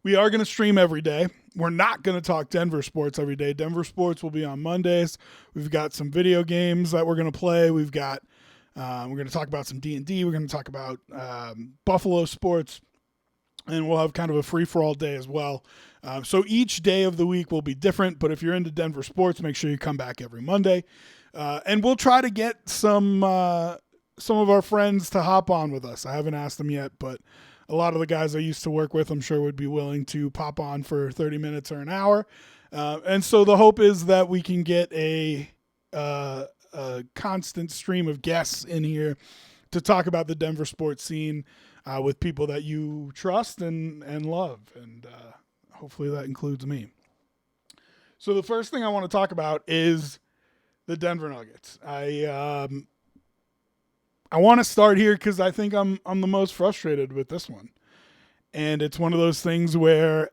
We are going to stream every day. We're not going to talk Denver sports every day. Denver sports will be on Mondays. We've got some video games that we're going to play. We're going to talk about some D&D. We're going to talk about Buffalo sports, and we'll have kind of a free-for-all day as well. So each day of the week will be different, but if you're into Denver sports, make sure you come back every Monday. And we'll try to get some of our friends to hop on with us. I haven't asked them yet, but a lot of the guys I used to work with, I'm sure would be willing to pop on for 30 minutes or an hour. And so the hope is that we can get a constant stream of guests in here to talk about the Denver sports scene with people that you trust and love. And hopefully that includes me. So the first thing I want to talk about is the Denver Nuggets. I want to start here because I think I'm the most frustrated with this one. And it's one of those things where...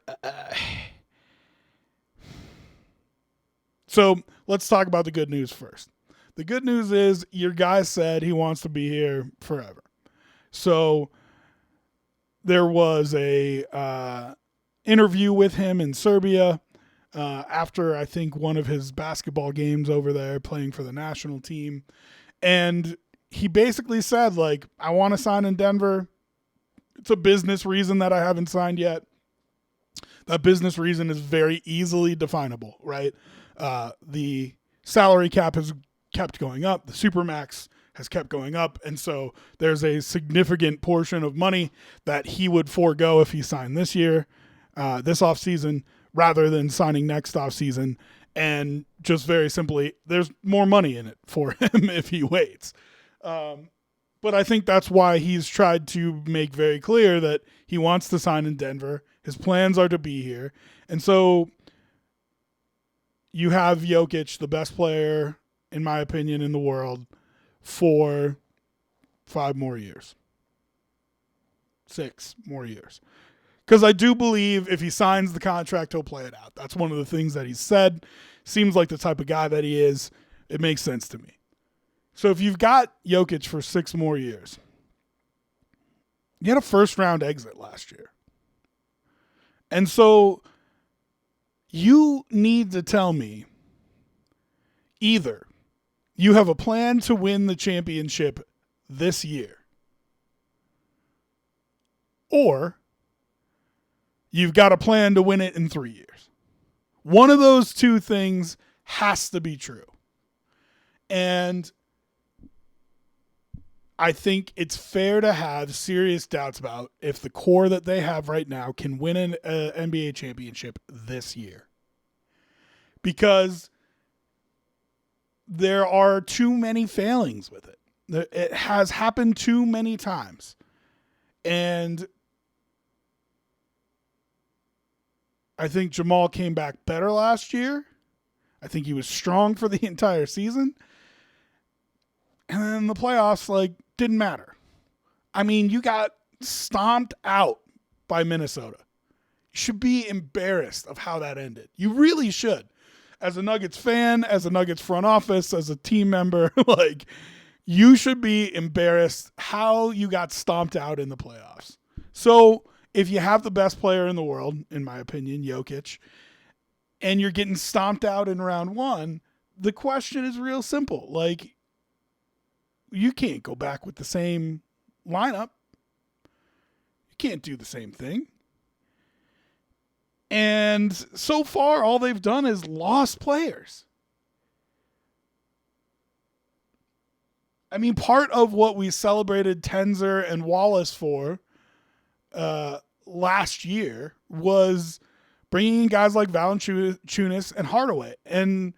So let's talk about the good news first. The good news is your guy said he wants to be here forever. So there was a interview with him in Serbia after, I think, one of his basketball games over there playing for the national team. And he basically said, like, I want to sign in Denver. It's a business reason that I haven't signed yet. That business reason is very easily definable, right? The salary cap has kept going up. The Supermax has kept going up. And so there's a significant portion of money that he would forego if he signed this year, this offseason, rather than signing next offseason. And just very simply, there's more money in it for him if he waits. But I think that's why he's tried to make very clear that he wants to sign in Denver. His plans are to be here. And so you have Jokic, the best player, in my opinion, in the world, for 5 more years. 6 more years. Because I do believe if he signs the contract, he'll play it out. That's one of the things that he said. Seems like the type of guy that he is. It makes sense to me. So if you've got Jokic for 6 more years, you had a first-round exit last year. And so you need to tell me either you have a plan to win the championship this year, or you've got a plan to win it in 3 years. One of those two things has to be true. And I think it's fair to have serious doubts about if the core that they have right now can win an NBA championship this year. Because there are too many failings with it. It has happened too many times. And I think Jamal came back better last year. I think he was strong for the entire season. And then the playoffs, didn't matter. I mean, you got stomped out by Minnesota. You should be embarrassed of how that ended. You really should. As a Nuggets fan, as a Nuggets front office, as a team member, you should be embarrassed how you got stomped out in the playoffs. So if you have the best player in the world, in my opinion, Jokic, and you're getting stomped out in round 1, the question is real simple. You can't go back with the same lineup. You can't do the same thing. And so far, all they've done is lost players. I mean, part of what we celebrated Tenzer and Wallace for last year was bringing in guys like Valanciunas and Hardaway. And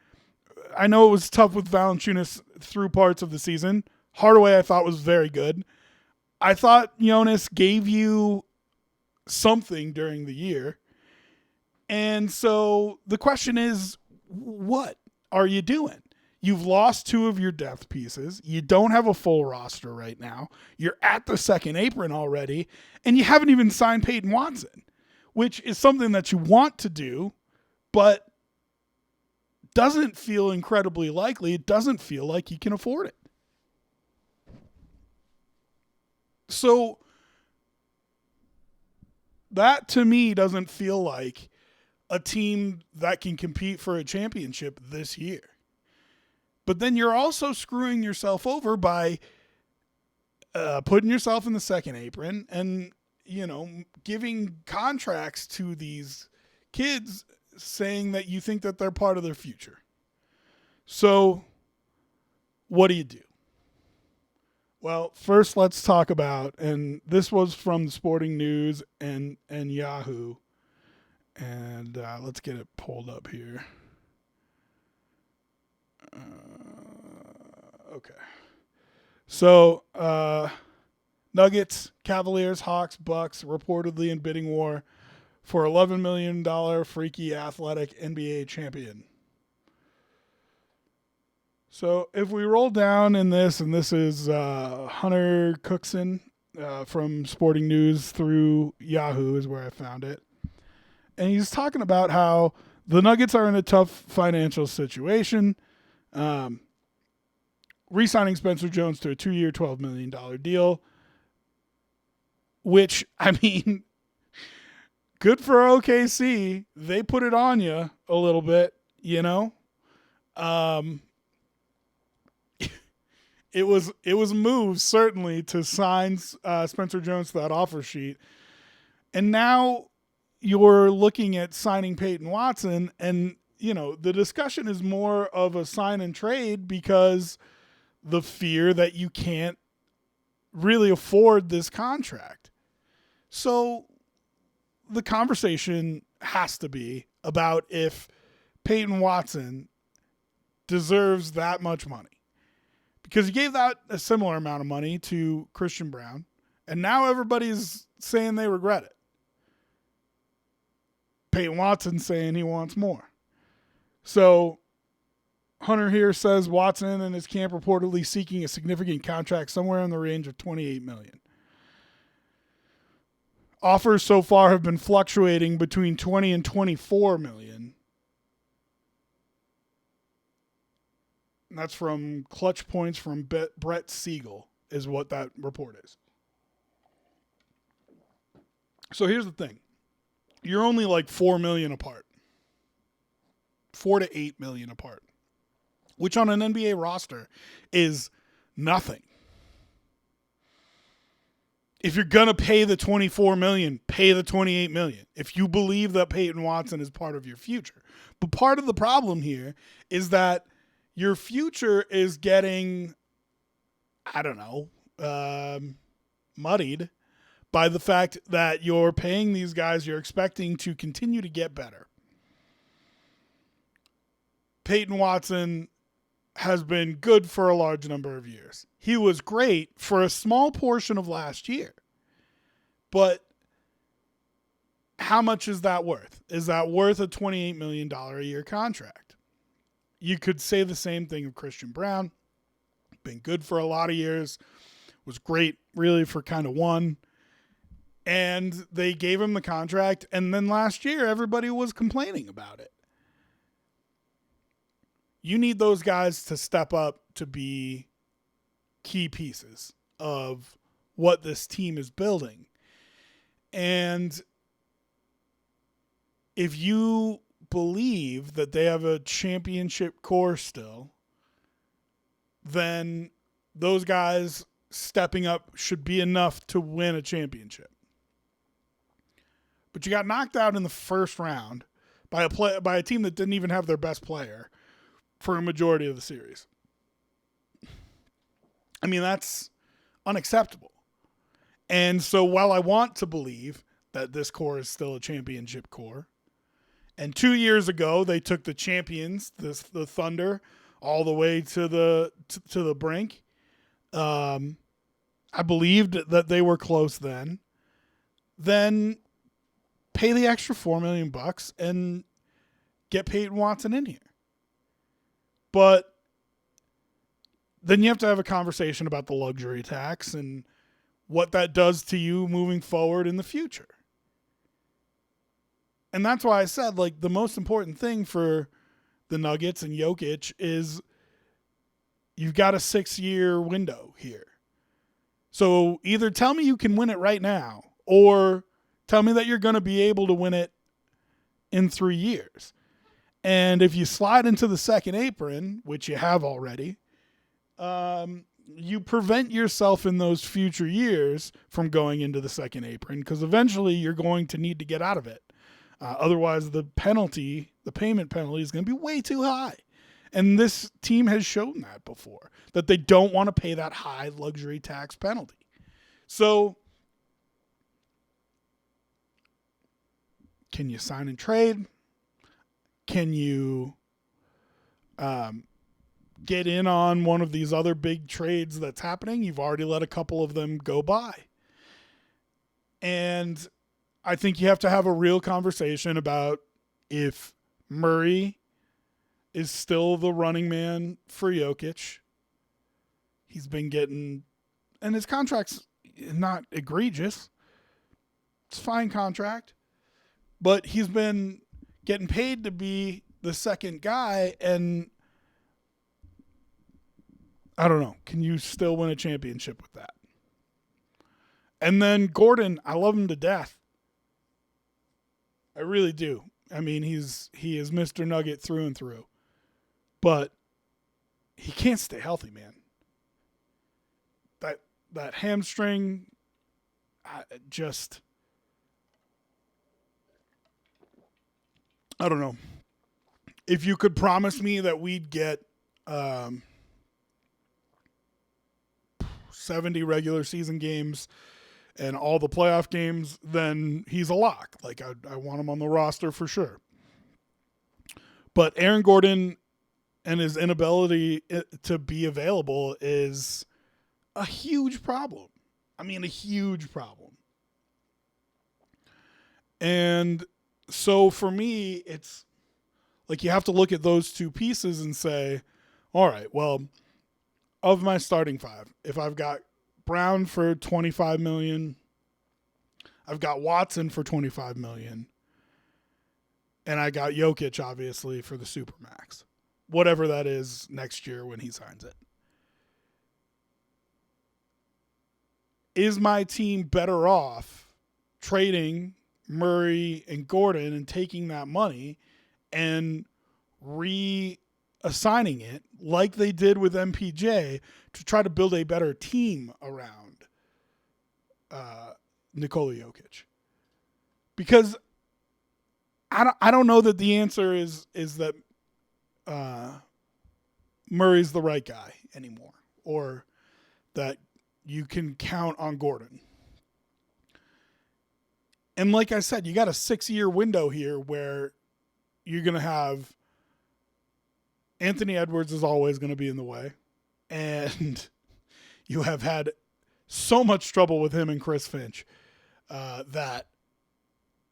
I know it was tough with Valanciunas through parts of the season. Hardaway, I thought, was very good. I thought Jonas gave you something during the year. And so the question is, what are you doing? You've lost 2 of your depth pieces. You don't have a full roster right now. You're at the second apron already, and you haven't even signed Peyton Watson, which is something that you want to do, but doesn't feel incredibly likely. It doesn't feel like you can afford it. So That to me doesn't feel like a team that can compete for a championship this year. But then you're also screwing yourself over by putting yourself in the second apron and, giving contracts to these kids saying that you think that they're part of their future. So what do you do? Well, first let's talk about, and this was from the Sporting News and Yahoo, and let's get it pulled up here. Okay. So, Nuggets, Cavaliers, Hawks, Bucks reportedly in bidding war for $11 million freaky athletic NBA champion. So if we roll down in this, and this is Hunter Cookson from Sporting News through Yahoo is where I found it. And he's talking about how the Nuggets are in a tough financial situation. Re-signing Spencer Jones to a 2-year, $12 million deal. Which, I mean, good for OKC. They put it on you a little bit, It was moves certainly to sign Spencer Jones to that offer sheet, and now you're looking at signing Peyton Watson, and the discussion is more of a sign and trade because the fear that you can't really afford this contract. So the conversation has to be about if Peyton Watson deserves that much money. Because you gave that a similar amount of money to Christian Brown, and now everybody's saying they regret it. Peyton Watson saying he wants more. So Hunter here says Watson and his camp reportedly seeking a significant contract somewhere in the range of $28 million. Offers so far have been fluctuating between $20 and $24 million. And that's from Clutch Points from Brett Siegel is what that report is. So here's the thing. You're only like $4 million apart. $4 to $8 million apart. Which on an NBA roster is nothing. If you're going to pay the $24 million, pay the $28 million. If you believe that Peyton Watson is part of your future. But part of the problem here is that your future is getting, muddied by the fact that you're paying these guys you're expecting to continue to get better. Peyton Watson has been good for a large number of years. He was great for a small portion of last year. But how much is that worth? Is that worth a $28 million a year contract? You could say the same thing of Christian Brown. Been good for a lot of years. Was great really for kind of one. And they gave him the contract. And then last year, everybody was complaining about it. You need those guys to step up to be key pieces of what this team is building. And if you believe that they have a championship core still, then those guys stepping up should be enough to win a championship. But you got knocked out in the first round by a team that didn't even have their best player for a majority of the series. I mean, that's unacceptable. And so while I want to believe that this core is still a championship core, and 2 years ago they took the champions, the Thunder, all the way to the brink. I believed that they were close then. Then pay the extra $4 million and get Peyton Watson in here. But then you have to have a conversation about the luxury tax and what that does to you moving forward in the future. And that's why I said, like, the most important thing for the Nuggets and Jokic is you've got a 6-year window here. So either tell me you can win it right now or Tell me that you're going to be able to win it in 3 years. And if you slide into the second apron, which you have already, you prevent yourself in those future years from going into the second apron because eventually you're going to need to get out of it. Otherwise, the payment penalty is going to be way too high. And this team has shown that before, that they don't want to pay that high luxury tax penalty. So, can you sign and trade? Can you get in on one of these other big trades that's happening? You've already let a couple of them go by. And I think you have to have a real conversation about if Murray is still the running man for Jokic. He's been getting, and his contract's not egregious. It's a fine contract. But he's been getting paid to be the second guy, and I don't know. Can you still win a championship with that? And then Gordon, I love him to death. I really do. I mean, he is Mr. Nugget through and through. But he can't stay healthy, man. That hamstring, I don't know. If you could promise me that we'd get 70 regular season games and all the playoff games, then he's a lock. Like, I want him on the roster for sure. But Aaron Gordon and his inability to be available is a huge problem. I mean, a huge problem. And so for me, it's like you have to look at those two pieces and say, all right, well, of my starting five, if I've got Brown for $25 million, I've got Watson for $25 million, and I got Jokic, obviously, for the Supermax, whatever that is next year when he signs it. Is my team better off trading Murray and Gordon and taking that money and reassigning it like they did with MPJ to try to build a better team around Nikola Jokic? Because I don't know that the answer is that Murray's the right guy anymore, or that you can count on Gordon. And like I said, you got a 6-year window here where you're going to have Anthony Edwards is always going to be in the way. And you have had so much trouble with him and Chris Finch that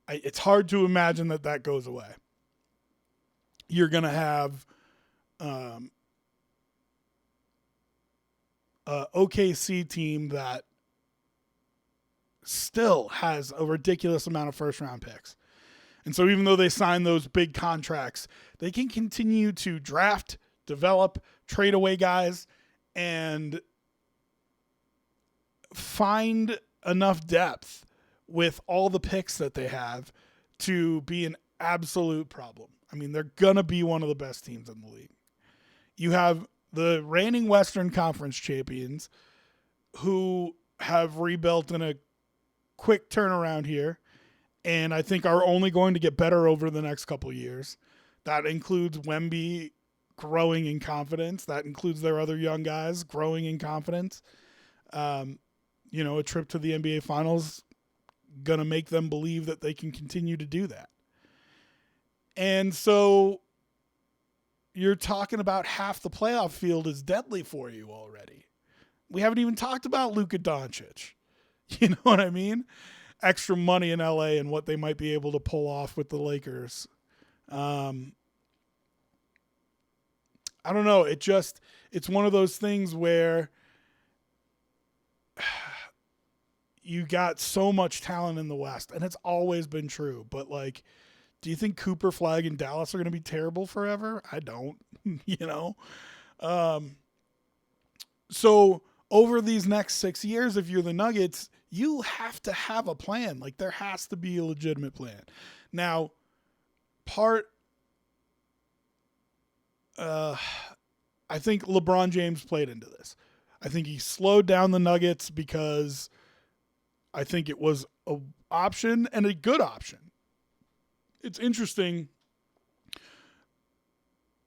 it's hard to imagine that goes away. You're going to have OKC team that still has a ridiculous amount of first-round picks. And so even though they sign those big contracts, they can continue to draft, develop, trade away guys, and find enough depth with all the picks that they have to be an absolute problem. I mean, they're going to be one of the best teams in the league. You have the reigning Western Conference champions who have rebuilt in a quick turnaround here, and I think are only going to get better over the next couple of years. That includes Wemby growing in confidence. That includes their other young guys growing in confidence. A trip to the NBA Finals going to make them believe that they can continue to do that. And so you're talking about half the playoff field is deadly for you already. We haven't even talked about Luka Doncic. You know what I mean? Extra money in LA and what they might be able to pull off with the Lakers. I don't know. It's one of those things where you got so much talent in the West, and it's always been true. But, like, do you think Cooper Flag and Dallas are going to be terrible forever? I don't, So over these next 6 years, if you're the Nuggets, You have to have a plan. Like, there has to be a legitimate plan. Now, I think LeBron James played into this. I think he slowed down the Nuggets because I think it was an option and a good option. It's interesting.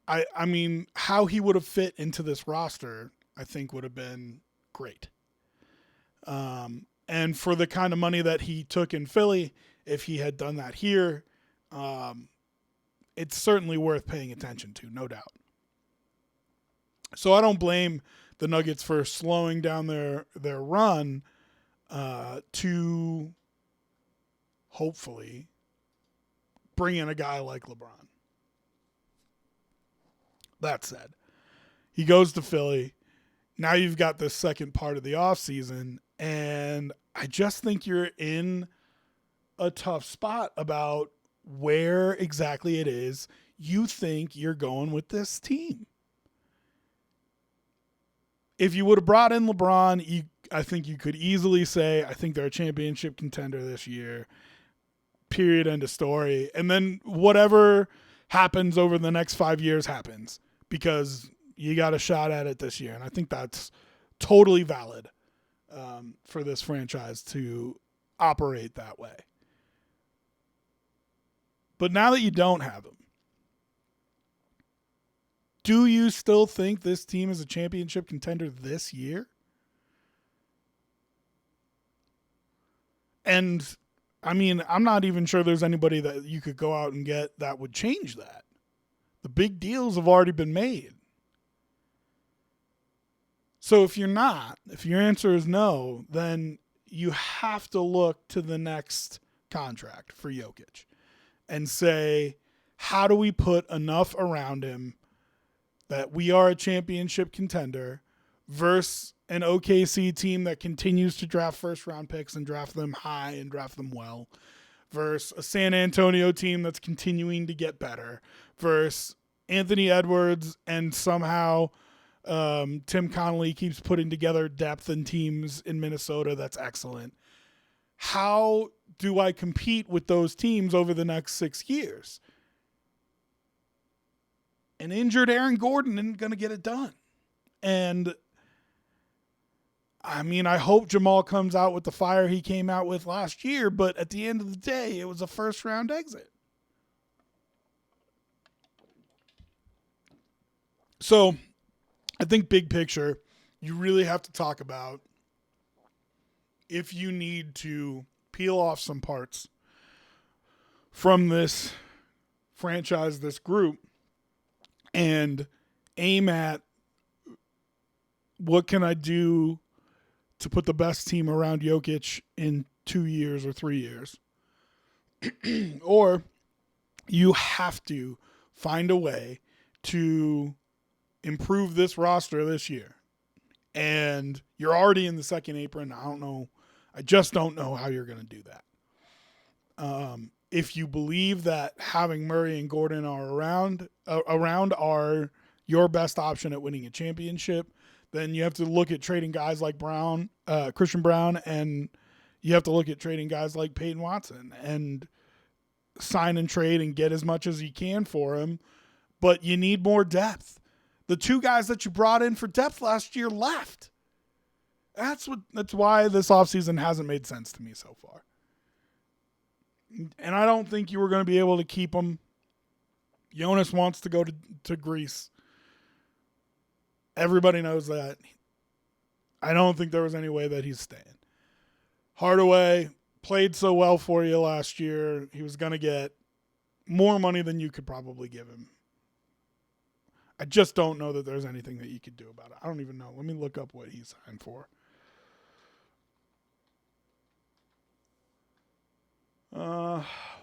I mean, how he would have fit into this roster, I think would have been great. And for the kind of money that he took in Philly, if he had done that here, it's certainly worth paying attention to, no doubt. So I don't blame the Nuggets for slowing down their run to hopefully bring in a guy like LeBron. That said, he goes to Philly. Now you've got this second part of the offseason, and I just think you're in a tough spot about where exactly it is you think you're going with this team. If you would have brought in LeBron, I think you could easily say, I think they're a championship contender this year. Period, end of story. And then whatever happens over the next 5 years happens because you got a shot at it this year. And I think that's totally valid for this franchise to operate that way. But now that you don't have him, do you still think this team is a championship contender this year? And, I mean, I'm not even sure there's anybody that you could go out and get that would change that. The big deals have already been made. So if you're not, if your answer is no, then you have to look to the next contract for Jokic and say, how do we put enough around him that we are a championship contender versus an OKC team that continues to draft first-round picks and draft them high and draft them well, versus a San Antonio team that's continuing to get better, versus Anthony Edwards and somehow Tim Connolly keeps putting together depth and teams in Minnesota that's excellent. How do I compete with those teams over the next 6 years? An injured Aaron Gordon isn't going to get it done. And, I mean, I hope Jamal comes out with the fire he came out with last year, but at the end of the day, it was a first-round exit. So, I think big picture, you really have to talk about if you need to peel off some parts from this franchise, this group, and aim at what can I do to put the best team around Jokic in 2 years or 3 years. Or you have to find a way to improve this roster this year. And you're already in the second apron. I just don't know how you're going to do that. If you believe that having Murray and Gordon around are your best option at winning a championship, then you have to look at trading guys like Christian Brown, and you have to look at trading guys like Peyton Watson and sign and trade and get as much as you can for him. But you need more depth. The two guys that you brought in for depth last year left. That's why this offseason hasn't made sense to me so far. And I don't think you were going to be able to keep him. Jonas wants to go to Greece. Everybody knows that. I don't think there was any way that he's staying. Hardaway played so well for you last year. He was going to get more money than you could probably give him. I just don't know that there's anything that you could do about it. I don't even know. Let me look up what he signed for.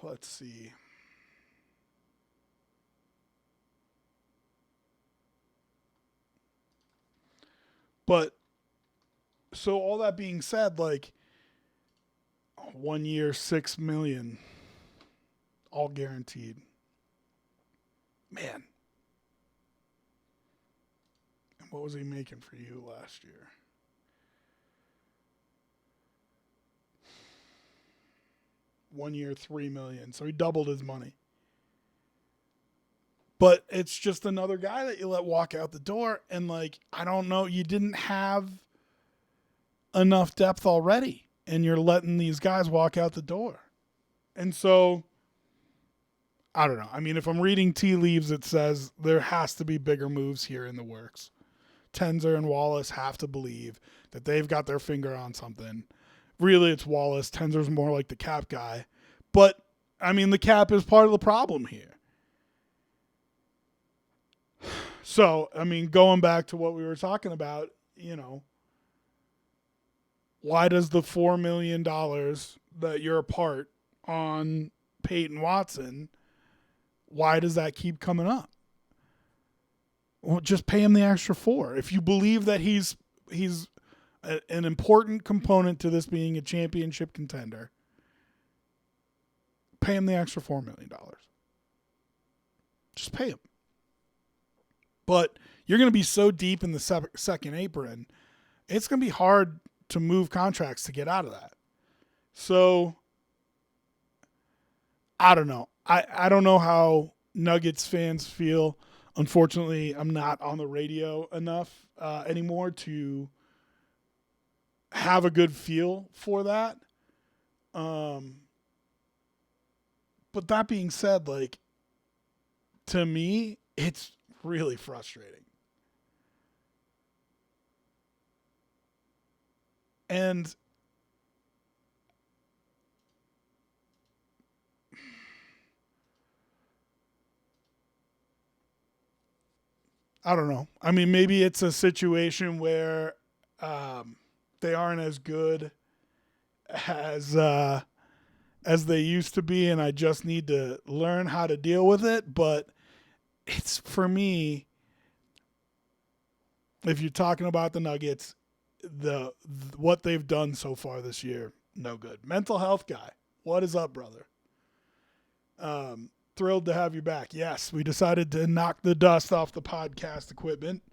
Let's see. But so all that being said, like 1 year, $6 million, all guaranteed. Man. And what was he making for you last year? 1 year, $3 million. So he doubled his money. But it's just another guy that you let walk out the door. And, like, I don't know. You didn't have enough depth already. And you're letting these guys walk out the door. And so, I don't know. I mean, if I'm reading tea leaves, it says there has to be bigger moves here in the works. Tenzer and Wallace have to believe that they've got their finger on something. Really, it's Wallace. Tenzer's more like the cap guy. But, I mean, the cap is part of the problem here. So, I mean, going back to what we were talking about, you know, why does the $4 million that you're apart on Peyton Watson, why does that keep coming up? Well, just pay him the extra $4 million. If you believe that he's an important component to this being a championship contender, pay him the extra $4 million. Just pay him. But you're going to be so deep in the second apron, it's going to be hard to move contracts to get out of that. So, I don't know. I don't know how Nuggets fans feel. Unfortunately, I'm not on the radio enough anymore to have a good feel for that. But that being said, like, to me, it's really frustrating. And I don't know. I mean, maybe it's a situation where they aren't as good as they used to be, and I just need to learn how to deal with it. But it's, for me, if you're talking about the Nuggets, what they've done so far this year, no good. Mental health guy, what is up, brother? Thrilled to have you back. Yes, we decided to knock the dust off the podcast equipment.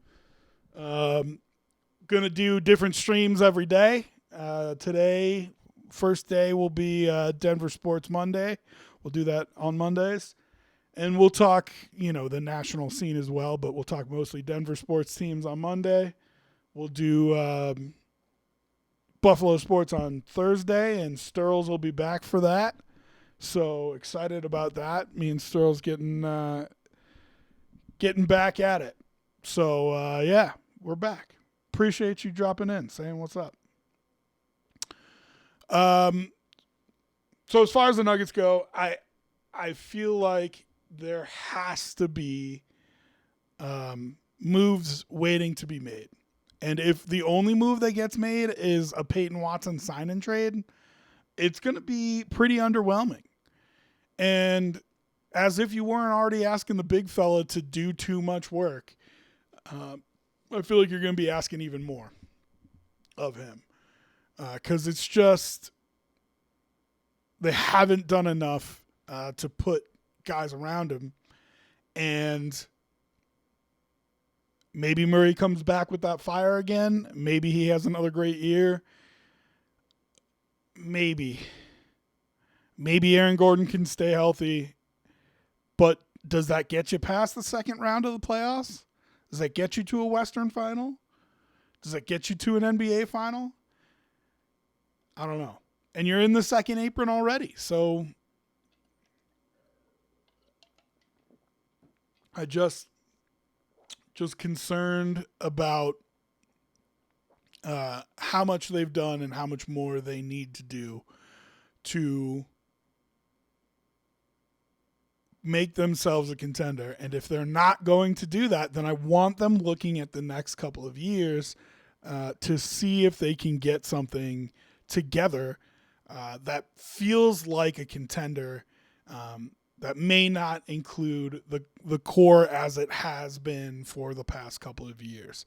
Gonna do different streams every day. Today, first day will be Denver Sports Monday. We'll do that on Mondays. And we'll talk, the national scene as well, but we'll talk mostly Denver sports teams on Monday. We'll do Buffalo sports on Thursday, and Sterls will be back for that. So excited about that. Me and Sterls getting back at it. So, yeah, we're back. Appreciate you dropping in, saying what's up. So as far as the Nuggets go, I feel like there has to be moves waiting to be made. And if the only move that gets made is a Peyton Watson sign and trade, it's going to be pretty underwhelming. And as if you weren't already asking the big fella to do too much work, I feel like you're going to be asking even more of him. Because it's just, they haven't done enough to put guys around him. And maybe Murray comes back with that fire again. Maybe he has another great year. Maybe Aaron Gordon can stay healthy. But does that get you past the second round of the playoffs? Does that get you to a Western final? Does that get you to an NBA final? I don't know. And you're in the second apron already. So I just concerned about how much they've done and how much more they need to do to make themselves a contender. And if they're not going to do that, then I want them looking at the next couple of years to see if they can get something together that feels like a contender, that may not include the core as it has been for the past couple of years.